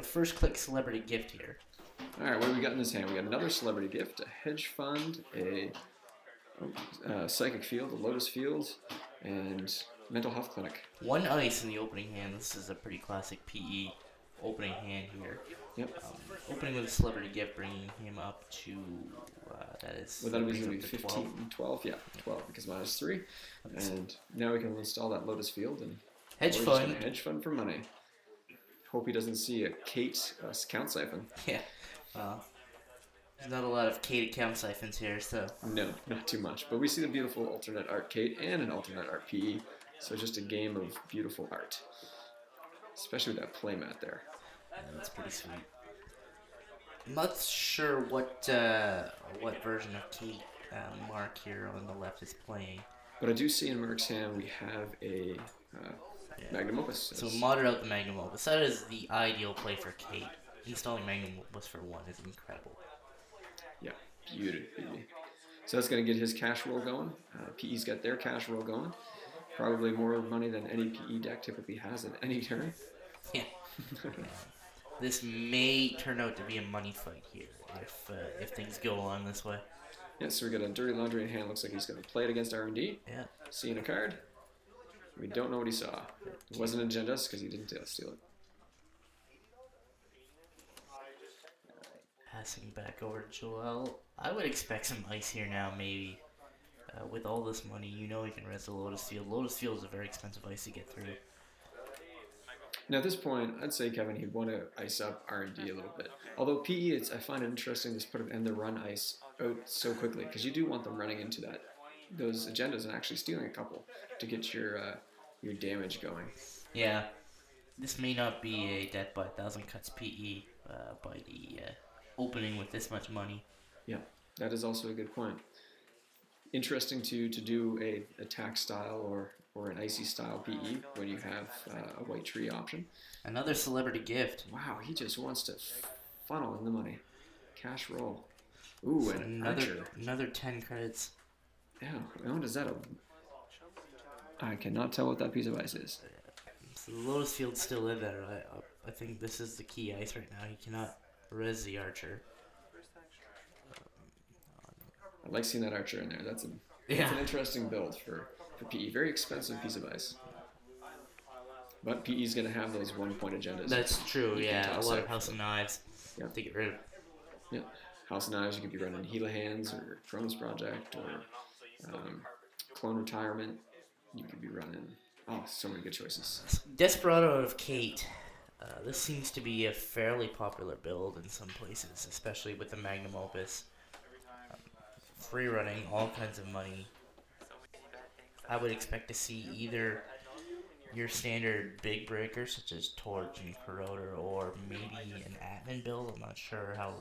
first click celebrity gift here. All right, what do we got in this hand? We got another celebrity gift, a hedge fund, a psychic field, a lotus field, and mental health clinic. One ice in the opening hand. This is a pretty classic PE opening hand here. Yep. Opening with a celebrity gift, bringing him up to that is. Well, that'll be going to be 15, 12. Yeah, 12 because minus 3. And now we can install that lotus field and hedge fund. Hedge fund for money. Hope he doesn't see a Kate count siphon. Yeah. There's not a lot of Kate account siphons here, so. No, not too much. But we see the beautiful alternate art Kate and an alternate art PE. So just a game of beautiful art. Especially with that playmat there. Yeah, that's pretty sweet. I'm not sure what version of Kate Marc here on the left is playing. But I do see in Marc's hand we have a Magnum Opus. So modder out the Magnum Opus. That is the ideal play for Kate. Installing Magnum Opus for 1 is incredible. Yeah, beautiful. So that's going to get his cash roll going. PE's got their cash roll going. Probably more money than any PE deck typically has at any turn. Yeah. This may turn out to be a money fight here if things go on this way. Yeah, so we got a dirty laundry in hand. Looks like he's going to play it against R&D. Yeah. Seeing a card. We don't know what he saw. It wasn't an agenda because he didn't steal it. Passing back over to Joel. I would expect some ice here now, maybe. With all this money, you know he can rest the Lotus Field. Lotus Field is a very expensive ice to get through. Now at this point, I'd say, Kevin, he'd want to ice up R&D a little bit. Although PE, I find it interesting to put him in the run ice out so quickly, because you do want them running into those agendas and actually stealing a couple to get your damage going. Yeah, this may not be a death by 1,000 cuts PE by the opening with this much money. Yeah, that is also a good point. Interesting to do a attack style or an icy style PE when you have a white tree option. Another celebrity gift. Wow, he just wants to funnel in the money. Cash roll. Ooh, So and another 10 credits. Yeah, what is that? I cannot tell what that piece of ice is. So the Lotus Field's still in there. I think this is the key ice right now. He cannot res the archer. I like seeing that archer in there. That's an interesting build for PE. Very expensive piece of ice. But PE's going to have those 1-point agendas. That's true, yeah. A lot of House of Knives to get rid of. Yeah. House of Knives, you could be running Gila Hands or Cronus Project or Clone Retirement. You could be running... Oh, so many good choices. Desperado of Kate. This seems to be a fairly popular build in some places, especially with the Magnum Opus. Free running, all kinds of money. I would expect to see either your standard big breaker, such as Torch and Corroder, or maybe an admin build. I'm not sure how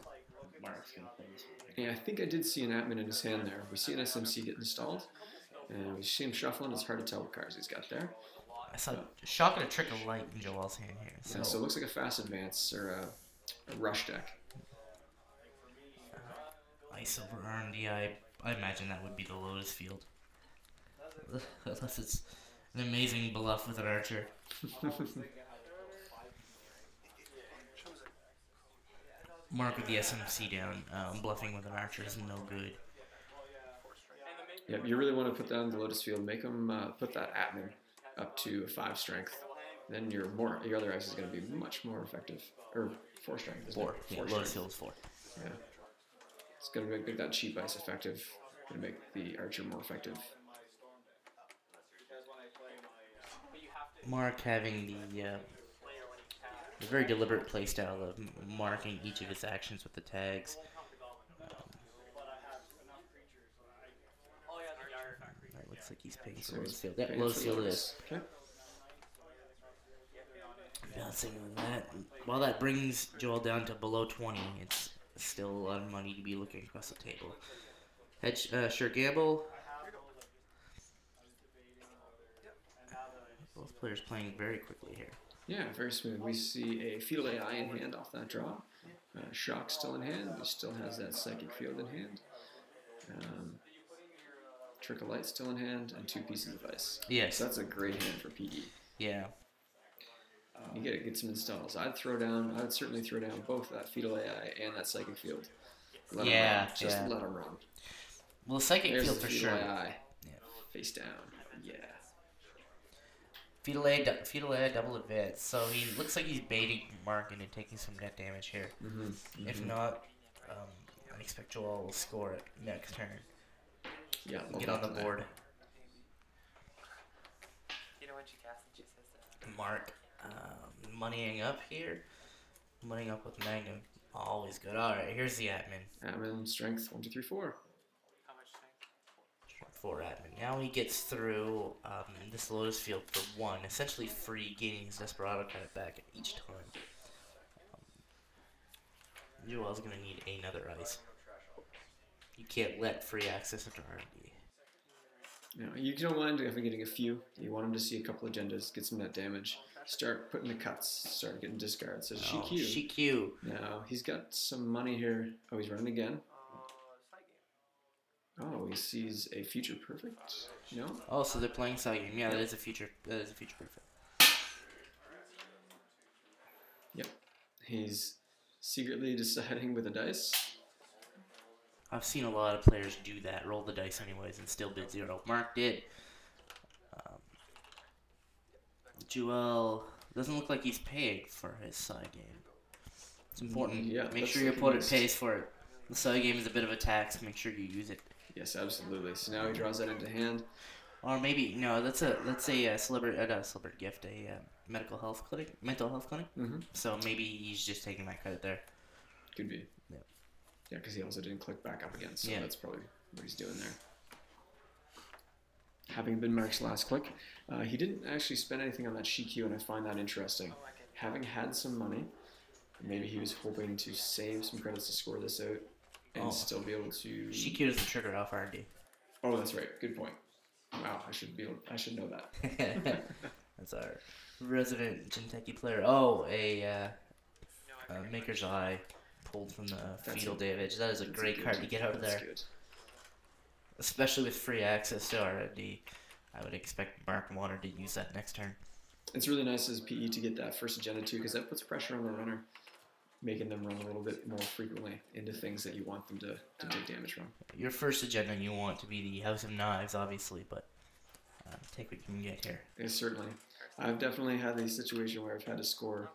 Marc's going to play this one. Yeah, I think I did see an admin in his hand there. We see an SMC get installed, and we see him shuffling. It's hard to tell what cards he's got there. I saw Shock and a Trick of Light in Joel's hand here. So, so it looks like a fast advance or a rush deck. Ice over R&D, I imagine that would be the Lotus Field. Unless it's an amazing bluff with an archer. Marc with the SMC down. Bluffing with an archer is no good. Yeah, you really want to put down the Lotus Field. Make them put that admin up to a 5 strength. Then your other ice is going to be much more effective. Or 4 strength. 4. Yeah, Lotus Field is 4. Yeah. It's going to make that cheap ice effective. Going to make the archer more effective. Marc having the very deliberate playstyle of marking each of his actions with the tags. That looks like he's paying for Lotus Field. That Lotus Field is. Okay. Balancing on that. While that brings Joel down to below 20, it's still a lot of money to be looking across the table. Sure gamble. Both players playing very quickly here. Yeah, very smooth. We see a Fetal AI in hand off that draw. Shock still in hand. He still has that Psychic Field in hand. Trick of Light still in hand, and 2 pieces of ice. Yes. So that's a great hand for PE. Yeah. You get some installs. I'd certainly throw down both that fetal AI and that psychic field. Let 'em run. Just let them run. Well, psychic There's field the for fetal sure. AI. Yeah. Face down. Yeah. Fetal AI double advance. So he looks like he's baiting Marc into taking some net damage here. If not, I expect Joel will score it next turn. Yeah, get on the board. Marc, moneying up here. Moneying up with Magnum. Always good. Alright, here's the admin. Admin, strength, 1, 2, 3, 4. How much strength? 4 admin. Now he gets through this Lotus Field for 1. Essentially free, gaining his Desperado credit back each time. Joel's going to need another ice. You can't let free access into R&D. You know, you don't mind if getting a few. You want him to see a couple agendas, get some net damage, start putting the cuts, start getting discards. So GQ. GQ. Now he's got some money here. Oh, he's running again. Oh, he sees a future perfect. No. Oh, so they're playing side game. Yeah, that is a future. That is a future perfect. Yep. He's secretly deciding with a dice. I've seen a lot of players do that, roll the dice anyways, and still bid 0. Marc did. Joel doesn't look like he's paying for his side game. It's important. Yeah, make sure your opponent pays for it. The side game is a bit of a tax. Make sure you use it. Yes, absolutely. So now he draws that into hand. Or maybe no. Let's say a celebrity, not a celebrity gift, a mental health clinic. So maybe he's just taking that credit there. Could be. Yeah. Yeah, because he also didn't click back up again, so that's probably what he's doing there. Having been Marc's last click, he didn't actually spend anything on that CQ, and I find that interesting. Having had some money, maybe he was hoping to save some credits to score this out and still be able to... CQ doesn't trigger off R&D. Oh, that's right. Good point. Wow, I should know that. That's our resident GNK player. Oh, a Maker's Eye pulled from the fetal damage. That is a great card to get out of there. Good. Especially with free access to R&D. I would expect Marc wanted to use that next turn. It's really nice as PE to get that first agenda too, because that puts pressure on the runner, making them run a little bit more frequently into things that you want them to take damage from. Your first agenda you want to be the House of Knives, obviously, but take what you can get here. Yeah, certainly. I've definitely had a situation where I've had to score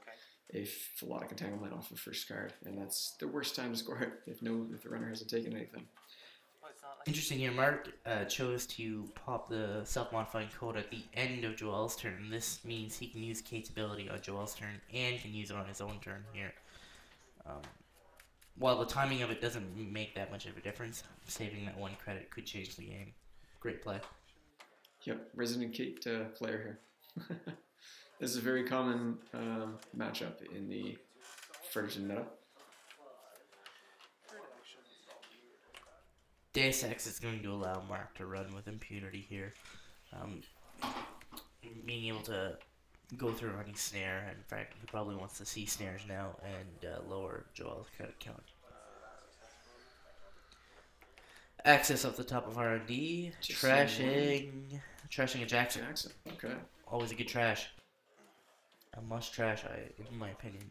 a Philotic Entanglement off of first card, and that's the worst time to score it if the runner hasn't taken anything. Interesting here, Marc chose to pop the self-modifying code at the end of Joel's turn. This means he can use Kate's ability on Joel's turn and can use it on his own turn here. While the timing of it doesn't make that much of a difference, saving that 1 credit could change the game. Great play. Yep, Resident Kate player here. This is a very common matchup in the Fredericton meta. Deus Ex is going to allow Marc to run with impunity here. Being able to go through any snare. In fact, he probably wants to see snares now and lower Joel's credit count. Access off the top of R&D. Trashing a Jackson. Okay. Always a good trash. A must trash, in my opinion.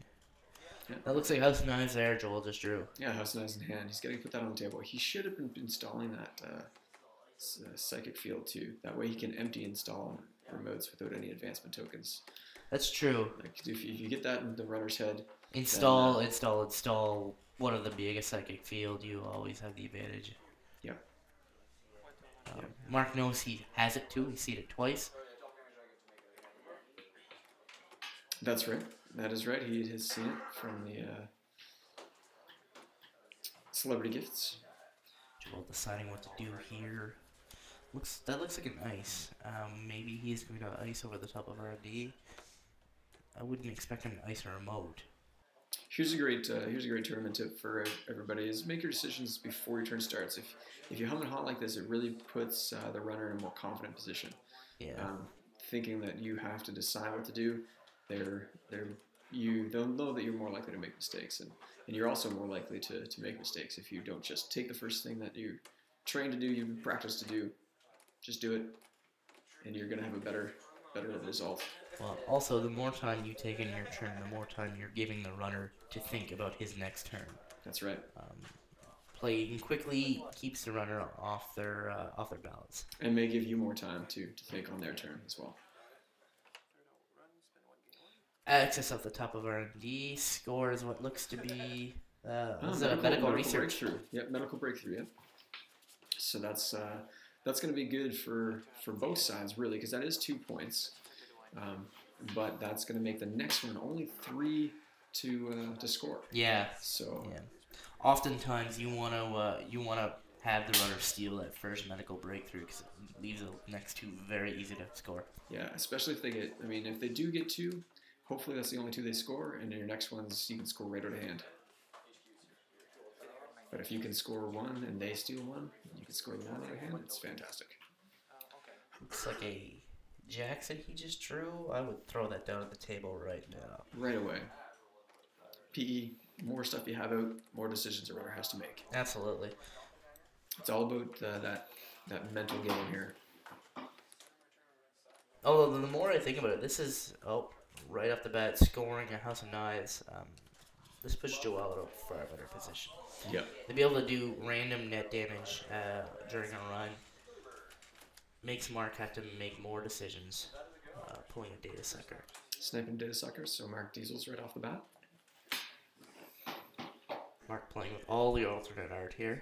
Yeah. That looks like House of Knives there, Joel just drew. Yeah, House of Knives in hand. He's got to put that on the table. He should have been installing that Psychic Field too. That way he can empty install remotes without any advancement tokens. That's true. Like if you get that in the runner's head. Install one of them being a Psychic Field, you always have the advantage. Yeah. Marc knows he has it too. He's seen it twice. That's right. That is right. He has seen it from the celebrity gifts. Joel deciding what to do here. That looks like an ice. Maybe he's going to ice over the top of R&D. I wouldn't expect him to ice a remote. Here's a great tournament tip for everybody: is make your decisions before your turn starts. If you hum and haw like this, it really puts the runner in a more confident position. Yeah. Thinking that you have to decide what to do, they'll know that you're more likely to make mistakes, and you're also more likely to make mistakes if you don't just take the first thing that you trained to do, you practice to do, just do it, and you're gonna have a better better result. Well, also, the more time you take in your turn, the more time you're giving the runner to think about his next turn. That's right. Playing quickly keeps the runner off their balance. And may give you more time to think on their turn as well. Access off the top of R&D scores what looks to be medical breakthrough. Yep, medical breakthrough. Yep. So that's going to be good for both sides really, because that is 2 points. But that's going to make the next one only 3 to score. Yeah. So. Yeah. Oftentimes you want to have the runner steal that first medical breakthrough because it leaves the next 2 very easy to score. Yeah, especially if they get. I mean, if they do get 2, hopefully that's the only 2 they score, and in your next ones you can score right out of hand. But if you can score 1 and they steal 1, you can score the 1 out of hand. It's fantastic. Looks like a Jackson he just drew. I would throw that down at the table right now. Right away. PE, more stuff you have out, more decisions a runner has to make. Absolutely. It's all about that mental game here. Although the more I think about it, this is right off the bat scoring a House of Knives. This puts Joel in a far better position. Yeah. To be able to do random net damage during a run makes Marc have to make more decisions. Pulling a data sucker. Sniping data suckers, so Marc Diesel's right off the bat. Marc playing with all the alternate art here.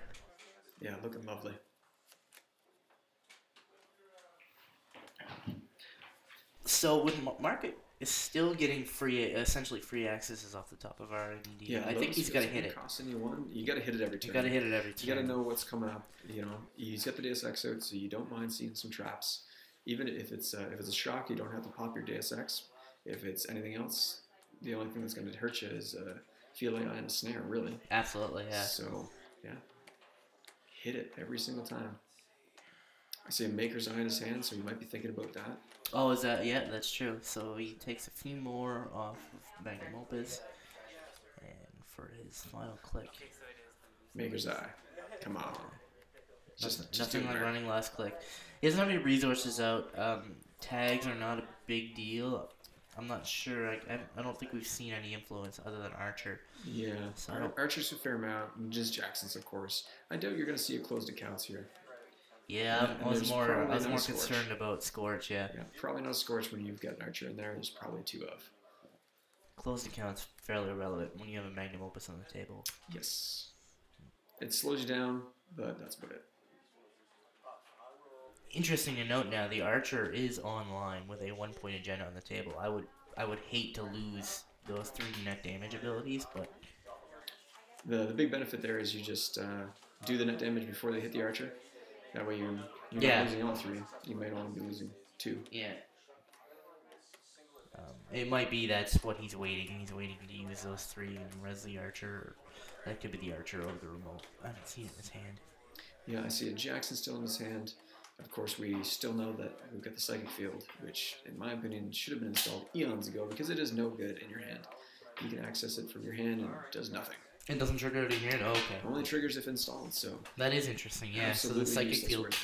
Yeah, looking lovely. So with Marc is still getting essentially free accesses off the top of R&D. Yeah, I think he's got to hit it. Costing you 1, you got to hit it every turn. You got to hit it every turn. You got to know what's coming up. You know, he's got the Deus Ex out, so you don't mind seeing some traps. Even if it's a shock, you don't have to pop your Deus Ex. If it's anything else, the only thing that's going to hurt you is Feeling Eye and a snare, really. Absolutely, yeah. So, yeah. Hit it every single time. I see a Maker's Eye in his hand, so you might be thinking about that. Oh, is that? Yeah, that's true. So he takes a few more off of Magnum Opus. And for his final click. Maker's Eye. Come on. Just nothing like running last click. He doesn't have any resources out. Tags are not a big deal. I'm not sure. I don't think we've seen any influence other than Archer. Yeah, so Archer's a fair amount, and just Jackson's, of course. I doubt you're going to see a closed accounts here. Yeah, I was more concerned about Scorch, yeah. Yeah, probably not Scorch when you've got an Archer in there. There's probably 2 of. Closed accounts fairly irrelevant when you have a Magnum Opus on the table. Yes. It slows you down, but that's about it. Interesting to note now, the Archer is online with a 1-point agenda on the table. I would hate to lose those 3 net damage abilities, but the big benefit there is you just do the net damage before they hit the Archer. That way you're not losing all 3. You might only be losing 2. Yeah. It might be that's what he's waiting. He's waiting to use those 3 and res the Archer. That could be the Archer over the remote. I haven't seen it in his hand. Yeah, I see a Jackson still in his hand. Of course, we still know that we've got the Psychic Field, which, in my opinion, should have been installed eons ago because it is no good in your hand. You can access it from your hand and it does nothing. It doesn't trigger out of your hand? Oh, okay. Only triggers if installed, so... That is interesting, yeah. So the Psychic Field...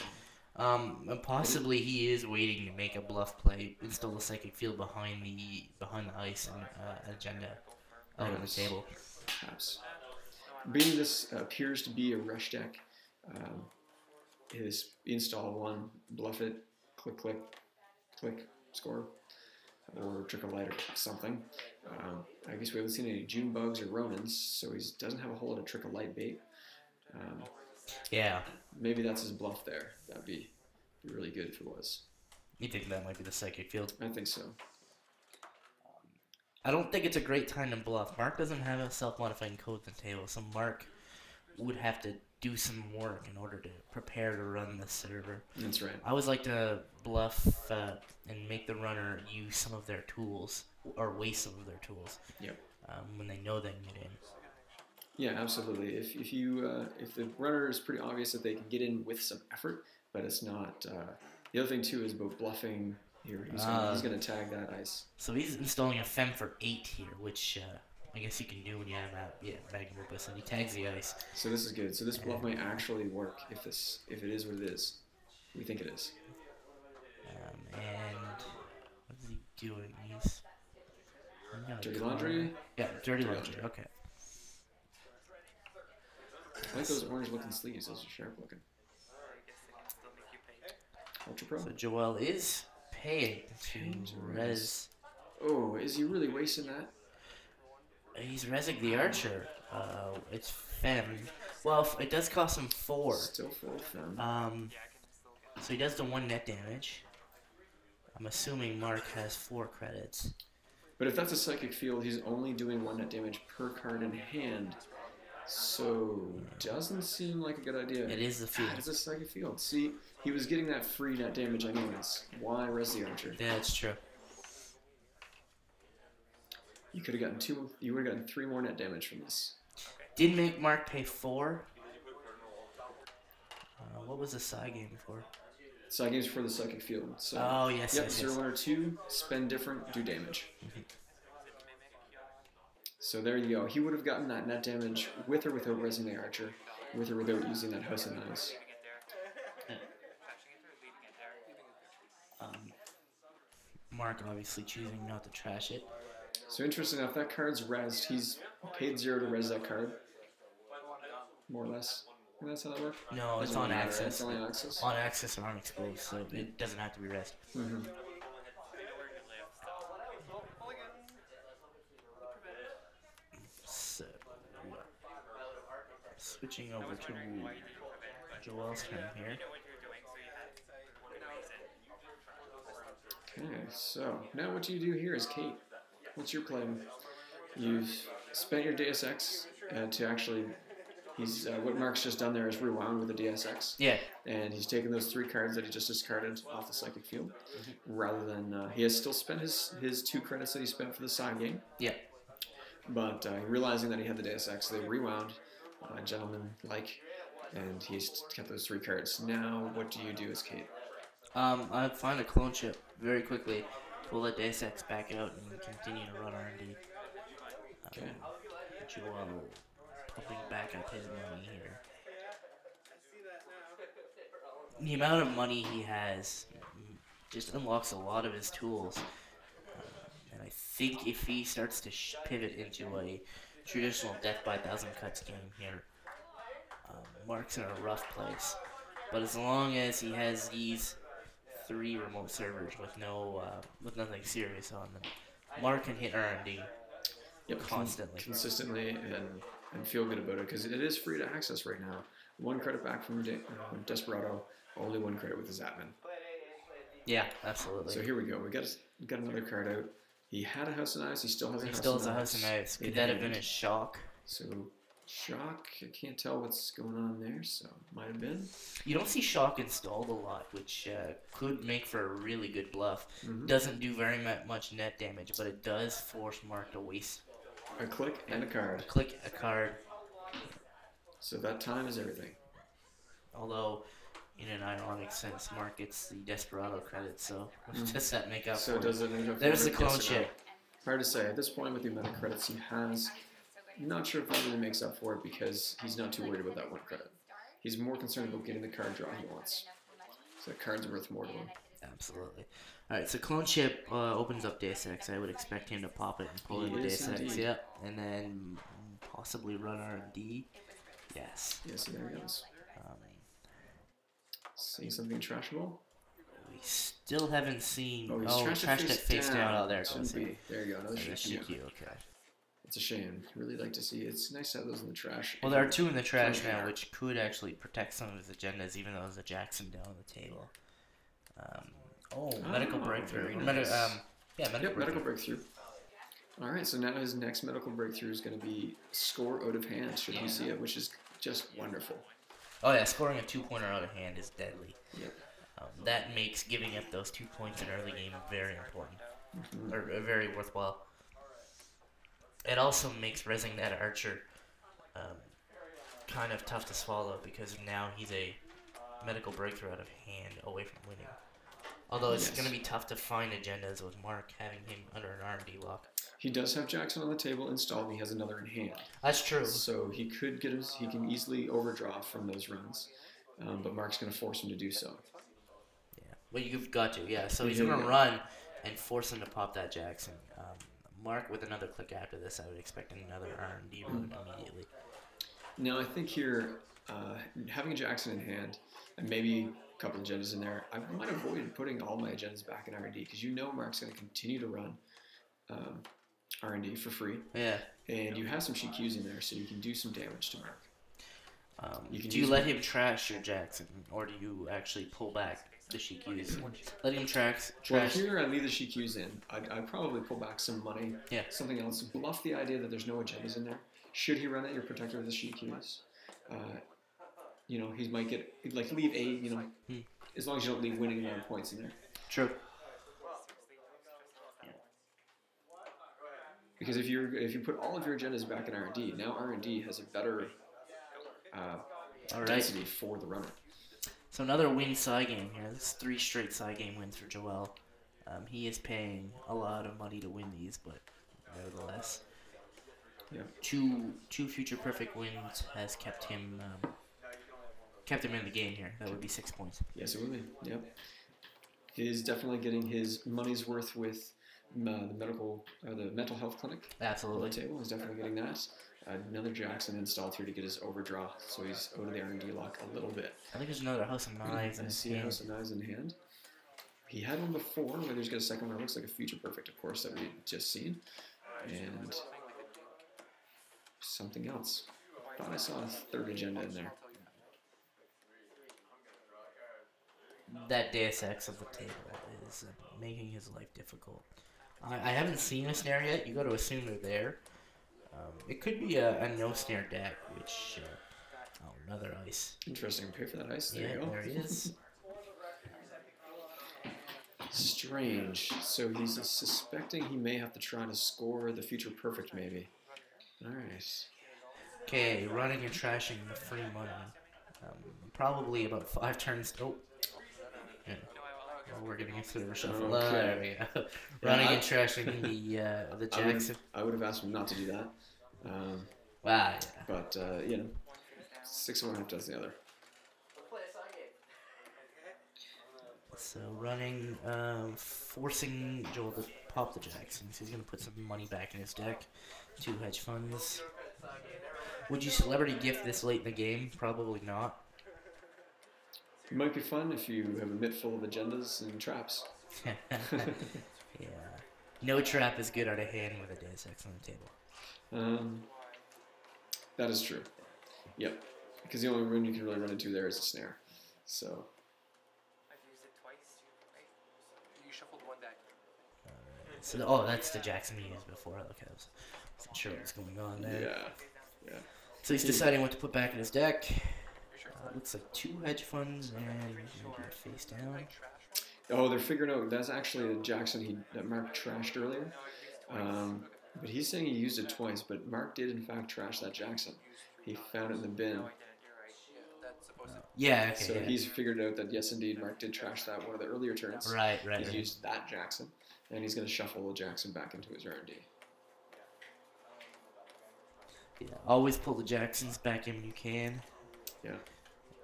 possibly he is waiting to make a bluff play, install the Psychic Field behind the ice and agenda out on the table. Perhaps. Being this appears to be a rush deck, is install 1, bluff it, click, click, click, score, or trick a light or something. I guess we haven't seen any June bugs or Ronins, so he doesn't have a whole lot of trick a light bait. Yeah. Maybe that's his bluff there. That'd be really good if it was. You think that might be the Psychic Field? I think so. I don't think it's a great time to bluff. Marc doesn't have a self-modifying code on the table, so Marc would have to do some work in order to prepare to run the server. That's right. I always like to bluff and make the runner use some of their tools, or waste some of their tools. Yep. When they know they can get in. Yeah, absolutely. If the runner is pretty obvious that they can get in with some effort, but it's not. The other thing too is about bluffing. Here, he's going to tag that ice. So he's installing a Fem for 8 here, which I guess you can do when you have Magnum Opus, and he tags the ice. So this is good. So this bluff might actually work if it is what it is. We think it is. And doing? He's Dirty laundry. Yeah, dirty laundry. Okay. I like those orange looking sleeves. Those are sharp looking. Ultra Pro. So Joel is paying to res. Oh, is he really wasting that? He's resing the archer. It's fem. Well, it does cost him 4. Still full fem. So he does the 1 net damage. I'm assuming Marc has 4 credits. But if that's a psychic field, he's only doing 1 net damage per card in hand. So, doesn't seem like a good idea. It is the field. It's a psychic field. See, he was getting that free net damage anyways. Why res the archer? Yeah, that's true. You could have gotten 2. You would have gotten 3 more net damage from this. Did make Marc pay 4. What was the side game for? Side games for the psychic field. So, oh yes, yep, yes, 0, yes. 1, or 2. Spend different, do damage. So there you go. He would have gotten that net damage with or without resing the archer, with or without using that House of Knives. Marc obviously choosing not to trash it. So interesting enough, that card's resed. He's paid 0 to res that card. More or less. And that's how that works? No, it's on access. It's only on access. On access or unexposed, so it doesn't have to be rest. So, switching over to Joel's turn here. Okay, so now what you do here is Kate. What's your plan? You've spent your Deus Ex to actually. What Marc's just done there is rewound with the Deus Ex. Yeah. And he's taken those 3 cards that he just discarded off the psychic field, rather than he has still spent his 2 credits that he spent for the side game. Yeah. But realizing that he had the Deus Ex, they rewound, gentleman-like, and he's kept those 3 cards. Now, what do you do as Kate? I find a clone chip very quickly. Pull that Deus Ex back out and continue to run R&D. Okay. Joel pumping back up his money here. The amount of money he has just unlocks a lot of his tools. And I think if he starts to pivot into a traditional death by 1,000 cuts game here, Marc's in a rough place. But as long as he has these 3 remote servers with with nothing serious on them, Marc can hit R&D constantly, consistently, and feel good about it because it is free to access right now. 1 credit back from Desperado, only 1 credit with the Zapman. Yeah, absolutely. So here we go. We got another card out. He had a House of Knives. He still has a House of Knives. He still has a House of Knives. Could that have been a shock? So shock. I can't tell what's going on there. So might have been. You don't see shock installed a lot, which could make for a really good bluff. Doesn't do very much net damage, but it does force Marc to waste a click and a card. A click, a card. So that time is everything. Although, in an ironic sense, Marc gets the Desperado credit, so does that make up so for does it make up There's for the clone chip. Hard to say. At this point, with the amount of credits he has, not sure if that really makes up for it because he's not too worried about that 1 credit. He's more concerned about getting the card draw he wants. So that card's worth more to him. Absolutely. Alright, so Clone Chip opens up Deus Ex. I would expect him to pop it and pull in Deus Ex. Yep. And then possibly run R&D. Yes. Yes, there he goes. See something trashable? We still haven't seen. Oh, he's trashed it face down. Oh, there it goes. There you go. Another CQ. Okay. It's a shame. Really like to see. It's nice to have those in the trash. Well, there are 2 in the trash now, which could actually protect some of his agendas, even though there's a Jackson down on the table. Medical breakthrough. Nice. Medical breakthrough. All right, so now his next medical breakthrough is going to be score out of hand, should he see it, which is just wonderful. Oh yeah, scoring a 2-pointer out of hand is deadly. Yep. That makes giving up those 2 points in early game very important, or very worthwhile. It also makes resing that archer kind of tough to swallow because now he's a medical breakthrough out of hand away from winning. Although it's going to be tough to find agendas with Marc having him under an R&D lock. He does have Jackson on the table installed, and he has another in hand. That's true. So he could get his. He can easily overdraw from those runs, but Marc's going to force him to do so. Yeah, well, you've got to. Yeah, so he's going to run and force him to pop that Jackson. Marc with another click after this, I would expect another R&D run immediately. Now I think here, having a Jackson in hand, and maybe a couple of agendas in there, I might avoid putting all my agendas back in R&D, because you know Marc's going to continue to run R&D for free. Yeah. And you have some CQs in there, so you can do some damage to Marc. Do you let him trash your Jackson, or do you actually pull back the CQs? Let him trash. Well, here I leave the CQs in. I'd probably pull back some money. Yeah. Something else. Bluff the idea that there's no agendas in there. Should he run it, you're protected with the CQs. You know, he might get, like, leave 8, you know, as long as you don't leave winning amount of points in there. True. Because if you put all of your agendas back in R&D, now R&D has a better density for the runner. So another win side game here. This is 3 straight side game wins for Joel. He is paying a lot of money to win these, but nevertheless, two future perfect wins has kept him in the game here. That would be 6 points. Yes, it would be. Yep. He's definitely getting his money's worth with the mental health clinic. Absolutely. On the table. He's definitely getting that. Another Jackson installed here to get his overdraw, so he's out of the R&D lock a little bit. I think there's another House of Knives in his hand. House of Knives in hand. He had one before, whether he's got a second one. It looks like a future perfect, of course, that we just seen. And something else. Thought I saw a third agenda in there. That Deus Ex of the table is making his life difficult. I haven't seen a snare yet. You got to assume they're there. It could be a no snare deck, which another ice. Interesting. Pay for that ice. There you go. There he is. Strange. So he's suspecting he may have to try to score the future perfect, maybe. All right. Okay, running and trashing the free money. Probably about 5 turns. Oh. Yeah. Well, we're getting into the reshuffle. Okay. There we go. Running and trashing the Jackson. I would have asked him not to do that. Wow. Yeah. But, you know, 6 of one half does the other. So running, forcing Joel to pop the Jackson. So he's going to put some money back in his deck. 2 hedge funds. Would you celebrity gift this late in the game? Probably not. It might be fun if you have a mitt full of agendas and traps. Yeah. No trap is good out of hand with a Deus Ex on the table. That is true. Yep. Because the only rune you can really run into there is a snare. So. So that's the Jackson he used before. Okay, I wasn't sure what was going on there. Yeah. So he's deciding what to put back in his deck. Looks like 2 hedge funds and maybe face down. Oh, they're figuring out that's actually the Jackson that Marc trashed earlier. But he's saying he used it twice, but Marc did in fact trash that Jackson. He found it in the bin. Yeah, okay. So he's figured out that yes, indeed, Marc did trash that one of the earlier turns. Right. He's used that Jackson, and he's going to shuffle the Jackson back into his R&D. Yeah, always pull the Jacksons back in when you can. Yeah.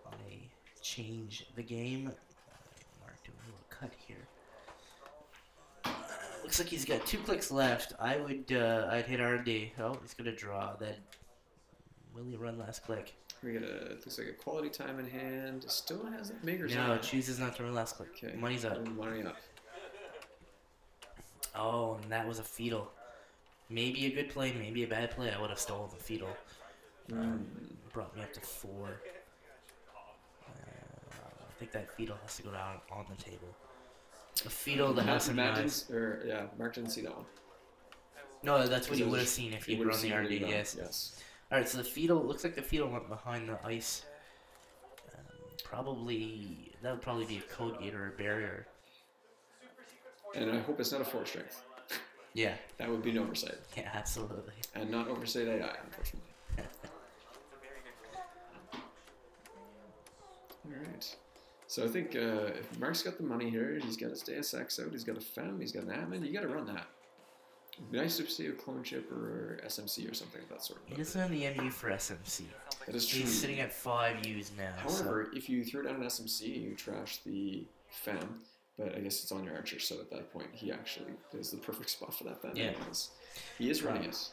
I change the game. Marc doing a little cut here. Looks like he's got 2 clicks left. I'd hit R&D. Oh, he's gonna draw. Then will he run last click? We got looks like a quality time in hand. Still has it. Maker's No, out. chooses not to run last click. Okay. Money's up. Money up. Oh, and that was a fetal. Maybe a good play, maybe a bad play. I would have stolen the fetal. Brought me up to 4. I think that fetal has to go down on the table. The fetal, the House of Knives. Marc didn't see that one. No, that's what he would have seen if he had run the RD. Yes. All right, so the fetal looks like the fetal went behind the ice. That would probably be a code gate or a barrier. And I hope it's not a 4 strength. Yeah. That would be an oversight. Yeah, absolutely. And not oversight AI, unfortunately. Alright. So I think if Marc's got the money here, he's got his Deus Ex out, he's got a FEM, he's got an admin, you got to run that. It'd be nice to see a clone chip or SMC or something of that sort. He doesn't have the MU for SMC. That is true. He's sitting at 5 U's now. However, if you throw down an SMC and you trash the FEM, But I guess it's on your archer, so at that point, he actually is the perfect spot for that then. Yeah. Because he is running it.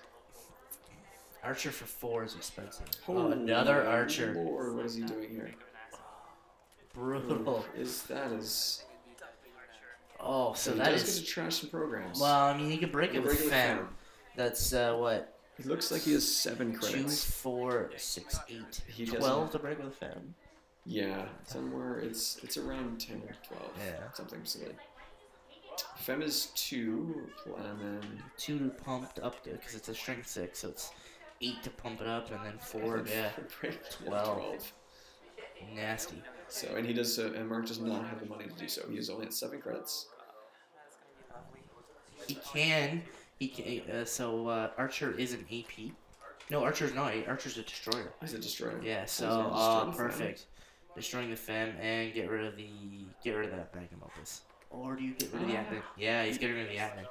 Archer for 4 is expensive. Oh, another archer. Lord, what is he doing here? Brutal. That is... Oh, so he that does is... get to trash some programs. Well, I mean, you could break it with Fem. That's, what? It looks like he has 7 credits. 2, 4, 6, 8, 12 to break with Fem. Yeah, somewhere it's around 10 or 12. Yeah. Something silly. Fem is 2, and then 2 pumped up to, because it's a strength 6, so it's 8 to pump it up, and then 4, yeah, 12. Nasty. So, and he does, and Marc does not have the money to do so. He is only at 7 credits. He can, so Archer is an AP. No, Archer's not. Archer's a destroyer. He's a destroyer. Yeah, so perfect. Destroying the Fem and get rid of that magnum opus. Or do you get rid of the admin? Yeah, he's getting rid of the admin.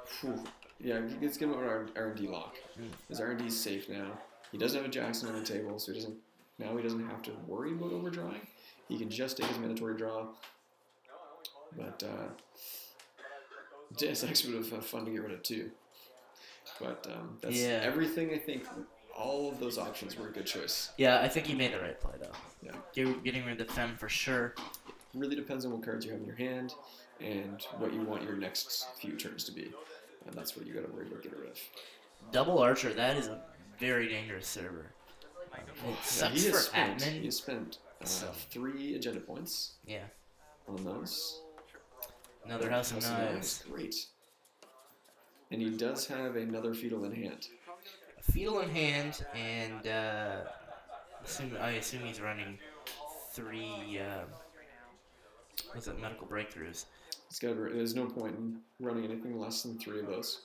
Yeah, let's give him an R&D lock. His R&D is safe now. He doesn't have a Jackson on the table, so he doesn't have to worry about overdrawing. He can just take his mandatory draw. But JSX would have been fun to get rid of too. But that's everything. I think all of those options were a good choice. Yeah, I think you made the right play though. Yeah, getting rid of the Fem for sure. It really depends on what cards you have in your hand and what you want your next few turns to be. And that's what you got to worry about getting rid of. Double Archer, that is a very dangerous server. It sucks for admin. He spent 3 agenda points. Yeah. On those. Another House of Knives. Great. And he does have another fetal in hand. A fetal in hand, and I assume he's running 3. Was it medical breakthroughs? There's no point in running anything less than 3 of those.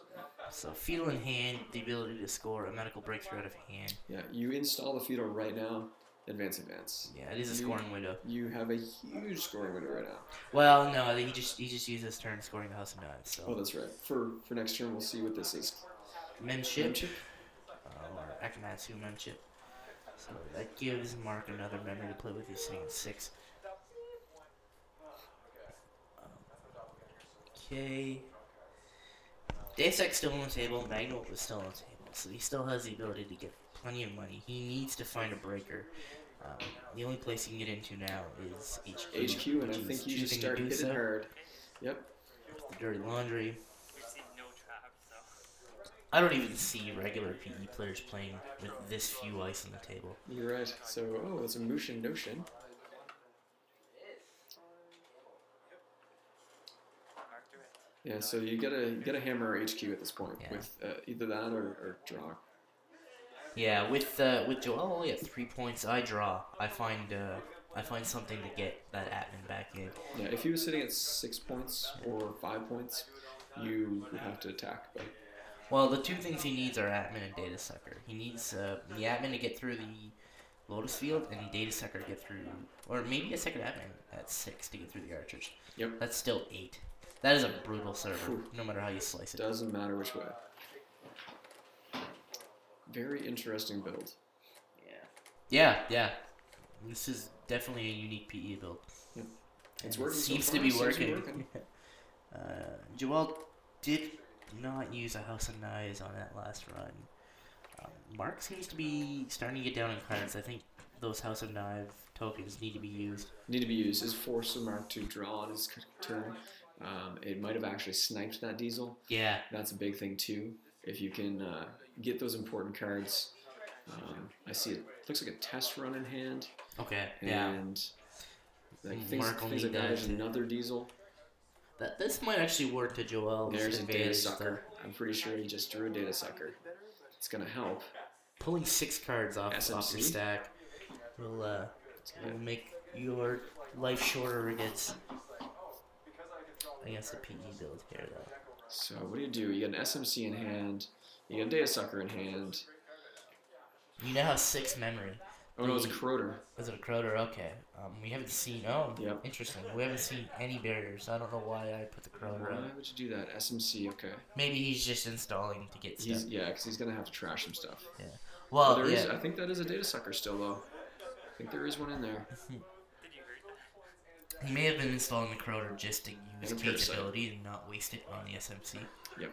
So fetal in hand, the ability to score a medical breakthrough out of hand. Yeah, you install the fetal right now. Advance. Yeah, it is a scoring window. You have a huge scoring window right now. Well, no, he just used his turn scoring the House of Knives. So. Oh, that's right. For next turn, we'll see what this is. Memship. Or Akamatsu Memship. So that gives Marc another memory to play with. He's sitting at 6. Okay. Deus Ex still on the table. Magnum is still on the table. So he still has the ability to get plenty of money. He needs to find a breaker. The only place he can get into now is HQ. And I think you should start hitting hard. Yep. The dirty laundry. I don't even see regular PE players playing with this few ice on the table. You're right. So, it's a Mushin Notion. Yeah, so you gotta hammer HQ at this point with either that or draw. Yeah, with Joel only at 3 points, I draw. I find something to get that admin back in. Yeah, if he was sitting at 6 points or 5 points, you would have to attack. But well, the 2 things he needs are admin and data sucker. He needs the admin to get through the Lotus Field and data sucker to get through, or maybe a second admin at 6 to get through the archers. Yep. That's still 8. That is a brutal server, no matter how you slice it. Doesn't matter which way. Very interesting build. Yeah. This is definitely a unique PE build. Yep. It's working. Seems to be working. Joel did not use a House of Knives on that last run. Marc seems to be starting to get down in cards. I think those House of Knives tokens need to be used. Is forced Marc to draw on his turn. It might have actually sniped that diesel. Yeah. That's a big thing too. If you can get those important cards. I see it looks like a test run in hand. Okay. And things like that. There's another diesel. This might actually work to Joel's advantage. There's a data sucker. I'm pretty sure he just drew a data sucker. It's gonna help. Pulling 6 cards off your stack will make your life shorter against the PE build here, though. So what do? You got an SMC in hand. You got a data sucker in hand. You now have 6 memory. Oh no, it's a Croter. Is it a Croter? Okay. We haven't seen. Oh, yep. Interesting. We haven't seen any barriers. I don't know why I put the Croter. Why would you do that? SMC. Okay. Maybe he's just installing to get stuff. Because he's gonna have to trash some stuff. Yeah. Well, I think that is a data sucker still, though. I think there is one in there. He may have been installing the corroder just to use And a Kate's parasite. ability and not waste it on the SMC. Yep.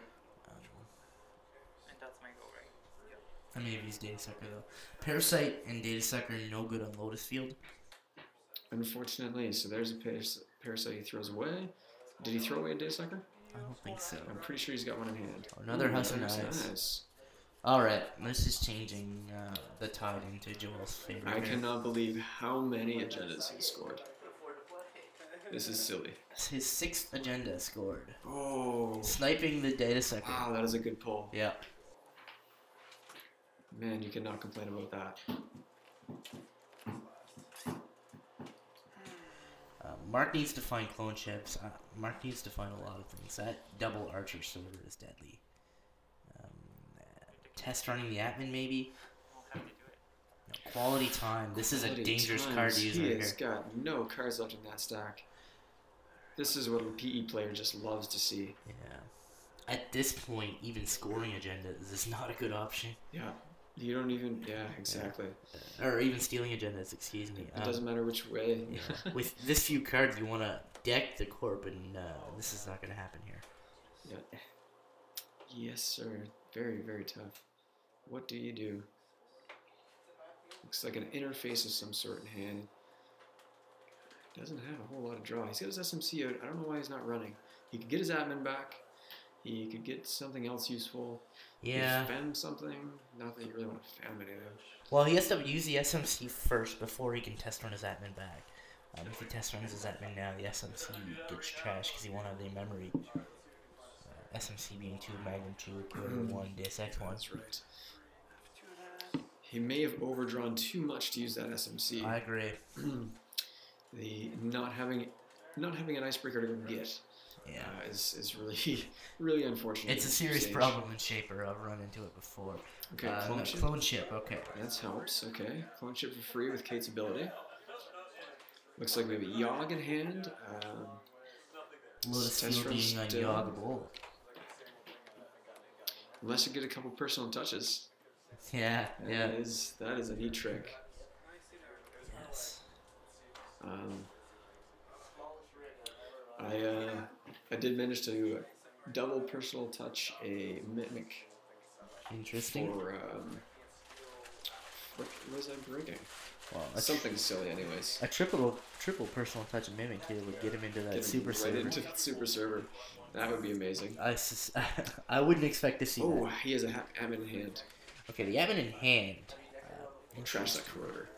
I may have used Data Sucker though. Parasite and Data Sucker no good on Lotus Field. Unfortunately, so there's a parasite he throws away. Did he throw away a Data Sucker? I don't think so. I'm pretty sure he's got one in hand. Another House of Knives. Nice. Alright, this is changing the tide into Joel's favor. I cannot believe how many agendas he scored. This is silly. His 6th agenda scored. Oh. Sniping the Data Sucker. Wow, that is a good pull. Yeah. Man, you cannot complain about that. Marc needs to find clone ships. Marc needs to find a lot of things. That double archer sword is deadly. Test running the admin maybe. No, quality time. This is a dangerous card to use right here. He has got no cards left in that stack. This is what a PE player just loves to see. Yeah. At this point, even scoring agendas is not a good option. Yeah. You don't even, yeah, exactly. Or even stealing agendas, excuse me. It doesn't matter which way. Yeah. With this few cards, you want to deck the Corp, and this is not going to happen here. Yeah. Yes, sir. Very, very tough. What do you do? Looks like an interface of some sort in hand. Doesn't have a whole lot of draw. He's got his SMC out. I don't know why he's not running. He could get his admin back. He could get something else useful. Yeah. Fem something. Not that you really want to fem anything. Well, he has to use the SMC first before he can test run his admin back. If he test runs his admin now, the SMC gets trashed because he won't have the memory. SMC being 2 Magnum 2, Corroder 1, DSX 1. That's right. He may have overdrawn too much to use that SMC. I agree. The not having an icebreaker to go get. Yeah, is really really unfortunate. It's a serious problem in Shaper. I've run into it before. Okay, clone ship. Okay, that helps. Okay, clone ship for free with Kate's ability. Looks like we have a Yogg in hand. Lotus Field being unyoggable. Unless you get a couple personal touches. Yeah, yeah. That is a neat trick. Yes. I did manage to double personal touch a Mimic. Interesting. For what was I breaking? Well, something silly, anyways. A triple personal touch of Mimic here would get him into that super server. Into that super server. That would be amazing. I wouldn't expect to see that. Oh, he has a admin in hand. Okay, the admin in hand. Trash that corroder.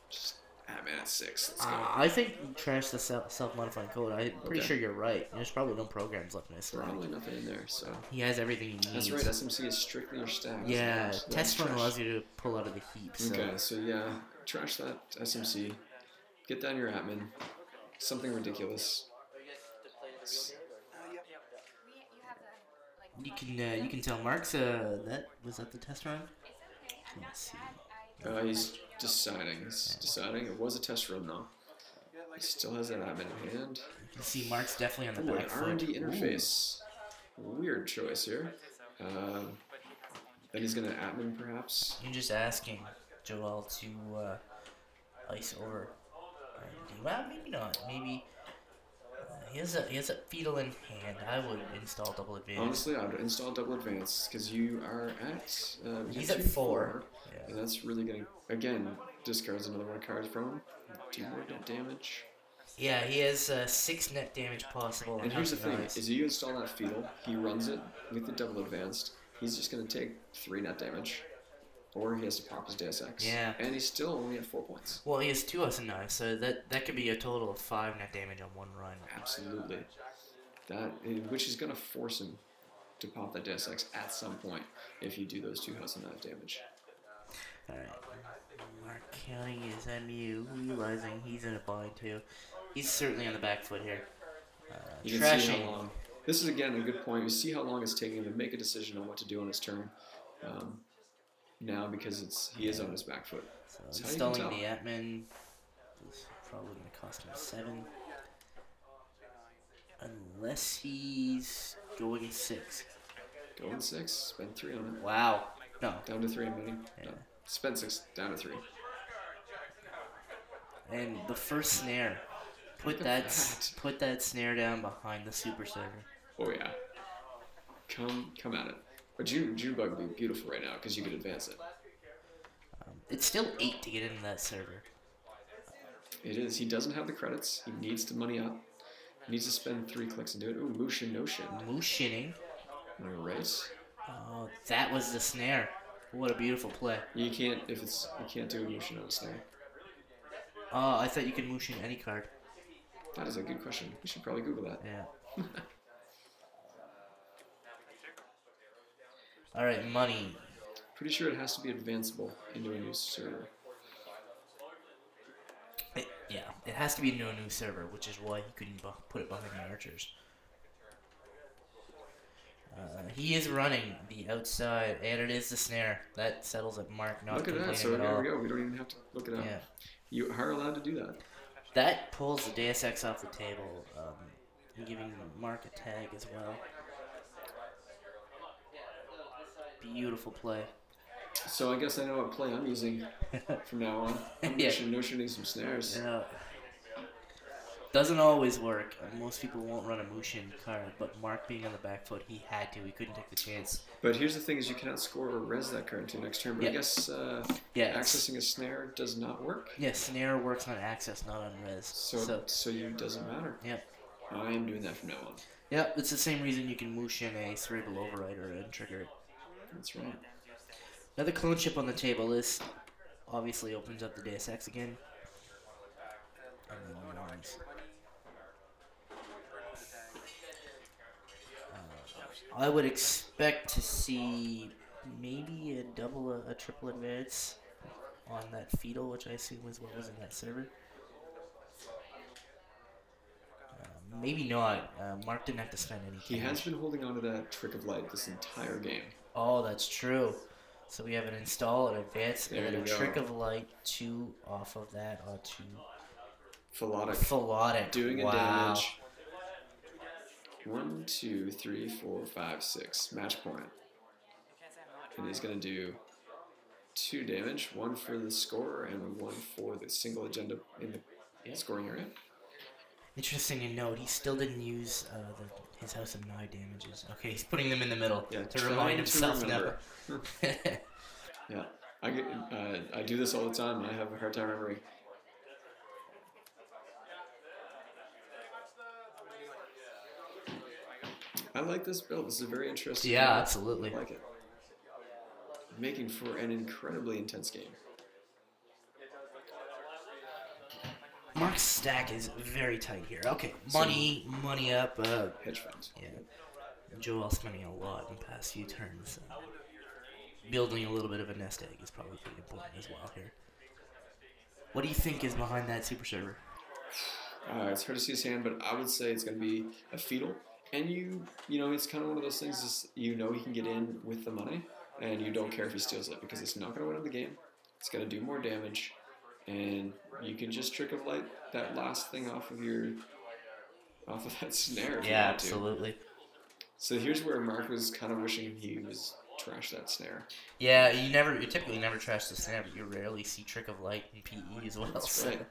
Just admin at 6. Let's go. I think you trash the self-modifying code. I'm pretty sure you're right. There's probably no programs left in his stack. Probably nothing in there, so. He has everything he needs. That's right, SMC is strictly your stack. Yeah, test run allows you to pull out of the heap. So. Okay, so yeah, trash that SMC. Get down your admin. Something ridiculous. You can tell Marc's that was that the test run. Let's see. He's deciding. It was a test run though. He still has that admin in hand. You can see Marc's definitely on the back foot. R&D interface. Weird choice here. Then he's gonna admin perhaps. You're just asking Joel to ice over. Well, maybe not. Maybe. He has a fetal in hand. I would install double advance. Honestly, I would install double advance because you are at. He's at 4. Yeah. And that's really gonna discards another one card from him. 2 more net damage. Yeah, he has 6 net damage possible. And here's the thing: is you install that fetal, he runs it with the double advanced. He's just gonna take 3 net damage. Or he has to pop his DSX. Yeah. And he's still only at 4 points. Well, he has 2 House of Knives, so that could be a total of 5 net damage on one run. Absolutely. Which is going to force him to pop that DSX at some point if you do those 2 House of Knives damage. Alright. Marc counting his MU, realizing he's in a bind too. He's certainly on the back foot here. You can see how long. This is, again, a good point. You see how long it's taking him to make a decision on what to do on his turn. Now because he is on his back foot. So installing the admin is probably going to cost him 7. Unless he's going 6. Going 6? Spend 3 on it. Wow. No. Down to 3 I'm betting. Yeah. No. Spend 6, down to 3. And the first snare Put that snare down behind the super server. Oh yeah. Come at it. But June Bug would be beautiful right now because you could advance it. It's still 8 to get into that server. It is. He doesn't have the credits. He needs to money up. He needs to spend 3 clicks and do it. Ooh, Mooshin Notion. Mooshining. Alright. Oh, that was the snare. What a beautiful play. You can't do a Mooshin on a snare. Oh, I thought you could Mooshin any card. That is a good question. We should probably Google that. Yeah. Alright, money. Pretty sure it has to be advanceable into a new server. It has to be into a new server, which is why he couldn't put it behind the archers. He is running the outside, and it is the snare. That settles it. Marc not complaining at all. Look at that. So there we go. We don't even have to look it up. Yeah. You are allowed to do that. That pulls the Deus Ex off the table, giving Marc a tag as well. Beautiful play. So I guess I know what play I'm using from now on. I'm notioning some snares. Yeah. Doesn't always work. Most people won't run a Mooshin card, but Marc being on the back foot, he had to. He couldn't take the chance. But here's the thing: is you cannot score or res that card until next turn. But I guess accessing a snare does not work. Yeah, snare works on access, not on res. So you doesn't matter. Yep. I am doing that from now on. Yep, it's the same reason you can Mooshin a cerebral overrider and trigger it. That's right. Another clone chip on the table. This obviously opens up the Deus Ex again. And then Mars. I would expect to see maybe a triple advance on that fetal, which I assume is what was in that server. Maybe not. Marc didn't have to spend any cash. He has been holding on to that Trick of Light this entire game. Oh, that's true. So we have an install, an advance, there and then a go. Trick of Light 2 off of that onto Philotic. Doing a wow. damage. 1, 2, 3, 4, 5, 6. Match point. And he's going to do 2 damage. 1 for the score and 1 for the single agenda in the scoring area. Interesting to note, he still didn't use his House of Nine damages. Okay, he's putting them in the middle to remind himself now. Yeah, I do this all the time, and I have a hard time remembering. I like this build. This is very interesting. Yeah, absolutely. I like it. Making for an incredibly intense game. Marc's stack is very tight here. Okay, money up. Hedge funds. Yeah. Joel spending a lot in the past few turns. Building a little bit of a nest egg is probably pretty important as well here. What do you think is behind that super server? It's hard to see his hand, but I would say it's going to be a fetal. And you know, it's kind of one of those things is you know he can get in with the money, and you don't care if he steals it because it's not going to win him the game. It's going to do more damage, and you can just Trick of Light that last thing off of that snare. If you want to. Absolutely. So here's where Marc was kind of wishing he was trash that snare. Yeah, you typically never trash the snare, but you rarely see Trick of Light in PE as well. That's right.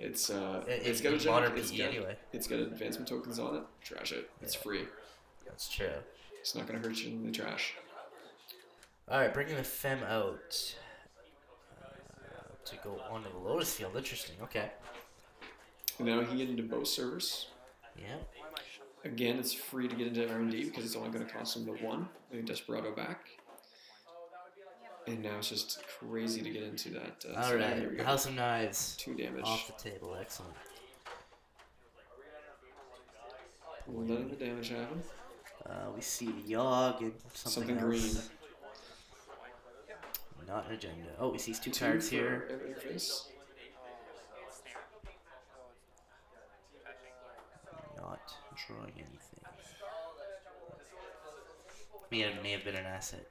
It's got it's got advancement tokens on it. Trash it. It's free. That's true. It's not going to hurt you in the trash. All right, bringing the Fem out to go onto the Lotus Field. Interesting. Okay. And now he can get into both servers. Yeah. Again, it's free to get into R&D because it's only going to cost him the 1. Desperado back. And now it's just crazy to get into that. All right, House of Knives. 2 damage. Off the table, excellent. Letting the damage happen. We see the Yogg and something else. Green. Not an agenda. Oh, he sees 2 cards here. Not drawing anything. May have been an asset.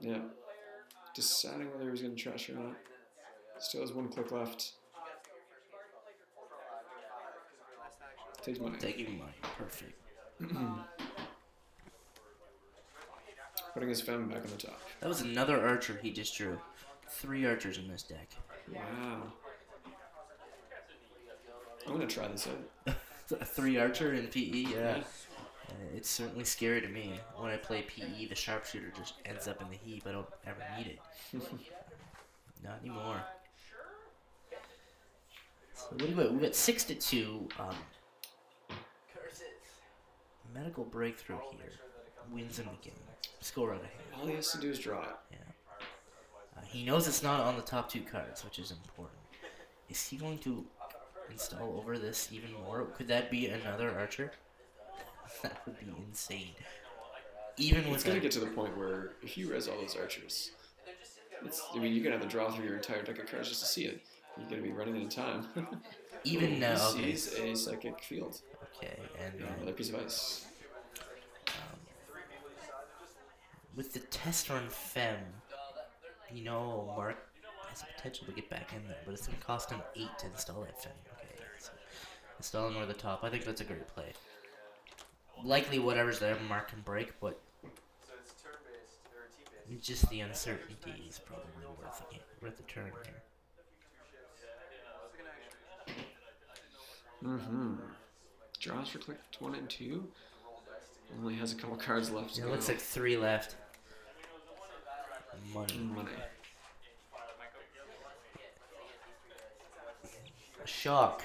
Yeah. Deciding whether he was going to trash or not. Still has 1 click left. Takes money. Taking money. Perfect. Putting his Fem back on the top. That was another archer he just drew. 3 archers in this deck. Wow. I'm gonna try this out. A 3 archer in PE, yeah. It's certainly scary to me. When I play PE, the sharpshooter just ends up in the heap. I don't ever need it. Not anymore. So what do we got? We got 6-2. Medical breakthrough here. Wins him the game. Score out of hand. All he has to do is draw it. Yeah. He knows it's not on the top 2 cards, which is important. Is he going to install over this even more? Could that be another archer? That would be insane. Even with it's gonna get to the point where if you res all those archers, I mean, you're gonna have to draw through your entire deck of cards just to see it. You're gonna be running out of time. Even now, okay. This is a psychic field. Okay, and another piece of ice. With the test run Fem, you know, Marc has the potential to get back in there, but it's gonna cost him 8 to install that Fem. Okay, so install him over the top. I think that's a great play. Likely whatever's there, Marc can break, but just the uncertainty is probably worth the turn here. Draws for click 1 and 2. Only has a couple cards left. Yeah, it looks like 3 left. Money. A shock.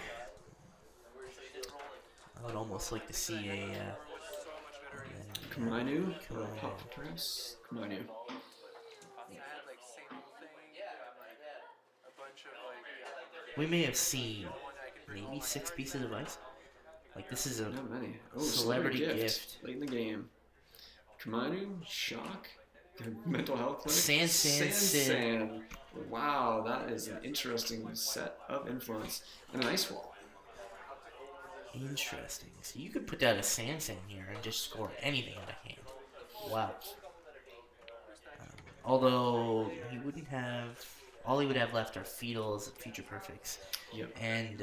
I would almost like to see a Kamainu? Pop, perhaps? Kamainu. We may have seen maybe 6 pieces of ice. Like, this is a not many. Oh, celebrity gift. Late in the game. Kamainu, shock, mental health clinic. Sand. Wow, that is an interesting set of influence. And an ice wall. Interesting. So you could put down a Sand here and just score anything out of hand. Wow. Although he wouldn't have, all he would have left are Fetals, Future Perfects. Yep. And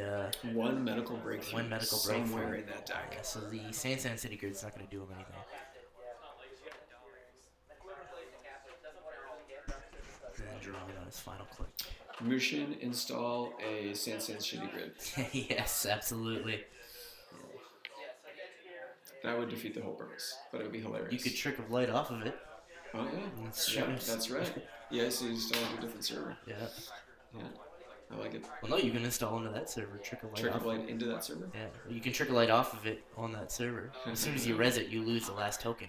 one medical breakthrough. Somewhere in that deck. Yeah, so the Sand City Grid's not going to do him anything. And then drawing on his final click. Mushin, install a Sand Shitty Grid. Yes, absolutely. That would defeat the whole purpose, but it would be hilarious. You could Trick of Light off of it. Oh, yeah. Yeah, that's right. Yeah, so you install it to a different server. Yeah. Yeah, I like it. Well, no, you can install into that server, Trick of Light Trick off of Light into that server? Yeah, you can Trick of Light off of it on that server. As soon as you res it, you lose the last token.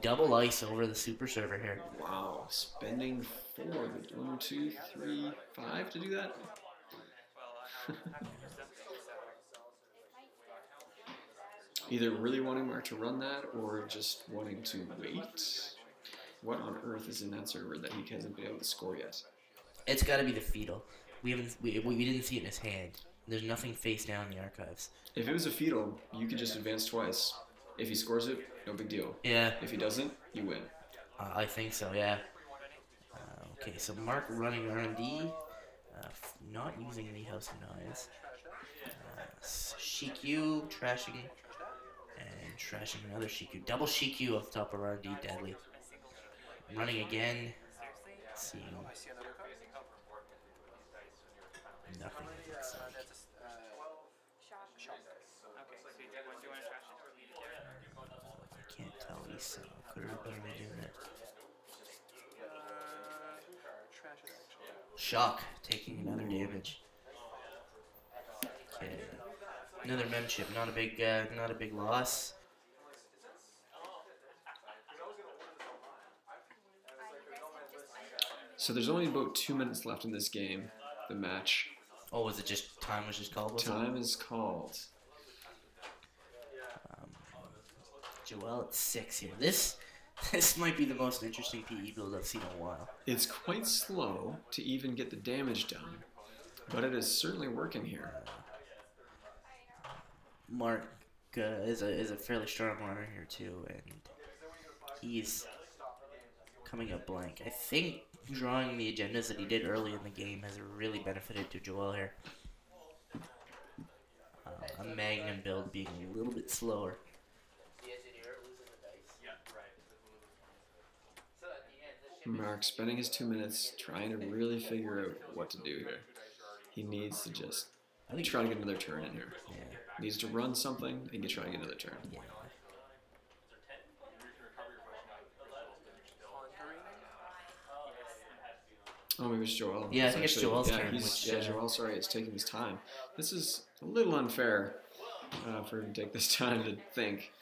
Double ice over the super server here. Wow, spending 4, 1, 2, 3, 5 to do that? Either really wanting Marc to run that, or just wanting to wait. What on earth is in that server that he hasn't been able to score yet? It's got to be the Fetal. We didn't see it in his hand. There's nothing face down in the archives. If it was a Fetal, you could just advance twice. If he scores it, no big deal. Yeah. If he doesn't, you win. I think so, yeah. Okay, so Marc running R&D, not using the House of Knives. Shiku trashing, and trashing another Shiku. Double Shiku off the top of R&D, deadly. Running again. Seeing nothing. I can't tell he's could have been doing it. Shock, taking another damage. Okay, another memship, not a big loss. So there's only about 2 minutes left in this game, the match. Oh, was it just time was just called? Time is called. Joel at 6 here. This might be the most interesting PE build I've seen in a while. It's quite slow to even get the damage done, but it is certainly working here. Marc is a fairly strong runner here too, and he's coming up blank. I think drawing the agendas that he did early in the game has really benefited to Joel here. A Magnum build being a little bit slower. Marc spending his 2 minutes trying to really figure out what to do here. He needs to just try to get another turn in here. Yeah. Needs to run something and try to get another turn. Yeah. Oh, maybe it's Joel. Yeah, I think it's Joel's turn. Joel, sorry, is taking his time. This is a little unfair for him to take this time to think.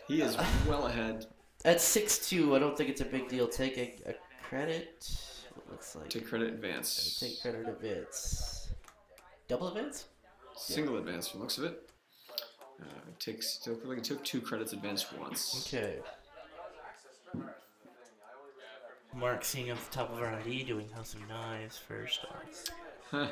He is well ahead. At 6-2, I don't think it's a big deal. Take a credit. It looks like. Take credit advance. Take credit advance. Double advance? Single advance from the looks of it. It took 2 credits advance once. Okay. Marc seeing off the top of R&D, doing House of Knives first. Huh.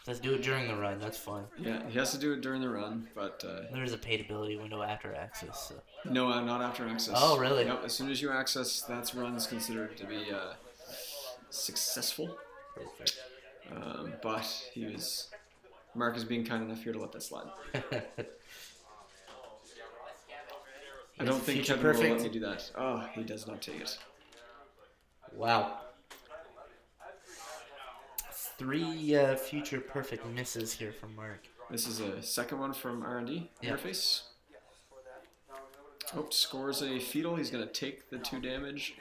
Let's do it during the run, that's fine. Yeah, he has to do it during the run, but... There's a paid ability window after access. So. No, not after access. Oh, really? Yep, as soon as you access, that run's considered to be successful. Perfect. But Marc is being kind enough here to let that slide. I don't think Kevin will let me do that. Oh, he does not take it. Wow. 3 future perfect misses here from Marc. This is a second one from R&D interface. Oh, scores a fetal. He's going to take the 2 damage.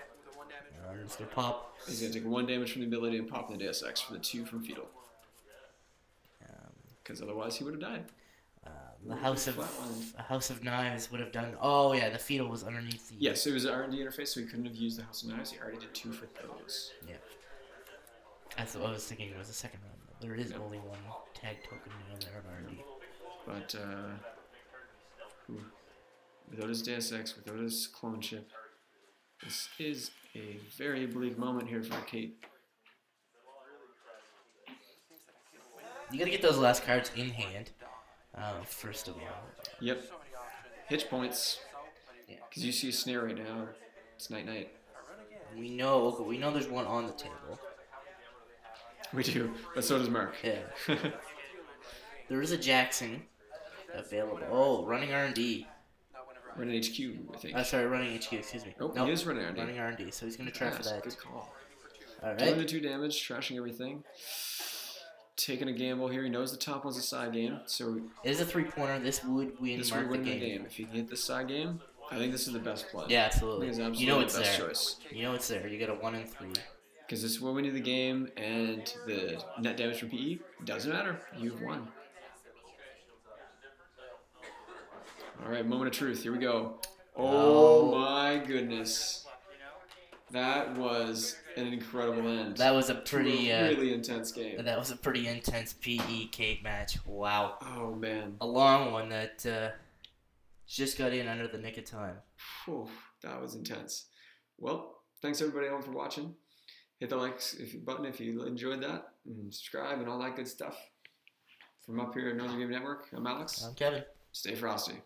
He's going to pop. He's going to take 1 damage from the ability and pop in the Deus Ex for the 2 from fetal. Because otherwise he would have died. The House of Knives would have done. Oh yeah, the fetal was underneath the. Yes, it was an R&D interface, so he couldn't have used the House of Knives. He already did 2 for those. Yeah. That's what I was thinking. It was the second round. There is only 1 tag token in there of R&D. But without his Deus Ex, without his clone chip, this is a very bleak moment here for Kate. You gotta get those last cards in hand. First of all. Yep. Hitch points. Because you see a snare right now. It's night-night. We know there's one on the table. We do, but so does Marc. Yeah. There is a Jackson available. Oh, running R&D. Running HQ, I think. Sorry, running HQ, excuse me. Oh, nope, he is running R&D. Running R&D, so he's going to try for that. Good call. Alright. Doing the 2 damage, trashing everything. Taking a gamble here. He knows the top one's a side game, so... It is a 3-pointer. This would win Marc the game. If he can hit this side game, I think this is the best play. Yeah, absolutely. You know it's there. Choice. You know it's there. You got a 1 and 3. Because this will win you the game, and the net damage from PE doesn't matter. You've won. All right, moment of truth. Here we go. Oh my goodness. That was an incredible end. That was a pretty really intense game. That was a pretty intense PE Kate match. Wow. Oh man. A long one that just got in under the nick of time. Whew, that was intense. Well, thanks everybody for watching. Hit the like button if you enjoyed that, and subscribe and all that good stuff. From up here at Northern Game Network, I'm Alex. I'm Kevin. Stay frosty.